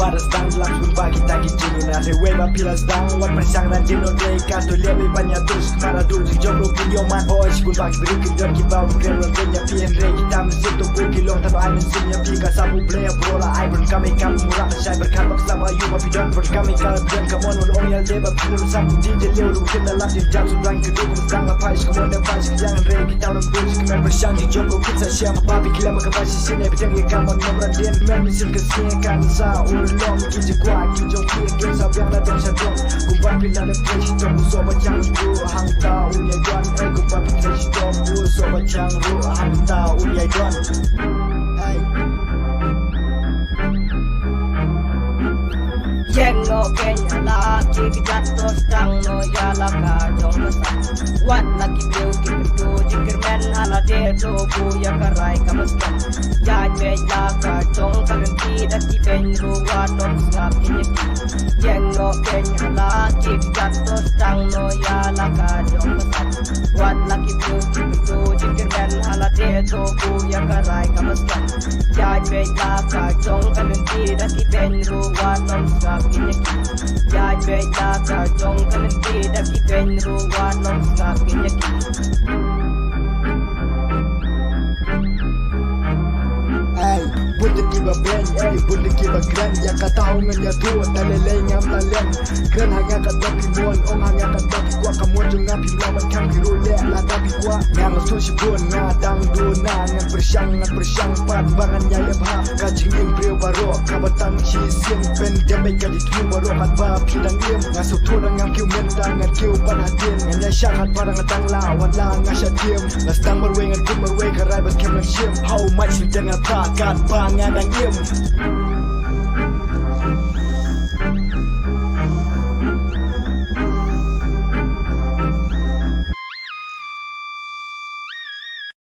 baras dang langsung bagi tagi jinu na rewe ba pilas dang wat persang dan dino day kato lebe banyak terus kemana dulu jomblo video man boy sikun bagi berikin dan kibau keren renya pien re kita mensitu buki long tanpa ainin sinya pika sabu playa bola ibon kami murah saya berkabak sama yuba bidon berkami kalau biar kamu on yal deba pinur sabu DJ leo lu kena latin jam sudah kedua sedang apa is kamu dan pas jangan re kita orang beri kemen bersang di jomblo kita siapa babi kila makabasi sini bidang ya kamu nomor dia men mesin kesini kan sa ulong kiji gua kijong kia kisa biang la dong sadong kumpa pila le fresh tom soba chang ru hang ta unya don kumpa fresh tom soba chang ru hang ta unya don Jeng no kenya laki jatuh stang no yala ka jong kasap wat laki biu kitu jikir men ala de to bu ya karai kamaskan jaj me la ka jong kalenti dati ben ruwa non ngap ini jeng no kenya laki jatuh stang no yala ka jong kasap wat laki biu kitu jikir men ala de to bu ya karai kamaskan jaj me la ka jong kalenti dati ben ruwa non ngap Jaj beda ka jong kalenti daki ben ruwa nong sa kinyaki Buddha kiba ben, Buddha kiba gran ya katahu nganya tua talelei ngam talen gran hanya katapi mon ong hanya katapi kwa kamu jung ngapi lawan kang biru le la tapi kwa ngam tu si pun ngadang duna ngan persyang pat bangan ya lebha kajing ing breu baro kabatang chi sim pen dembe ka di tu baro kat ba pidang im ngasu tu ngam kiu menta ngan kiu pan hatin ngan ya syakat parang ngadang lawan la ngasya tim nastang marwe ngan kum marwe karai bas kem nang shim how much we jangan takat bangan ang im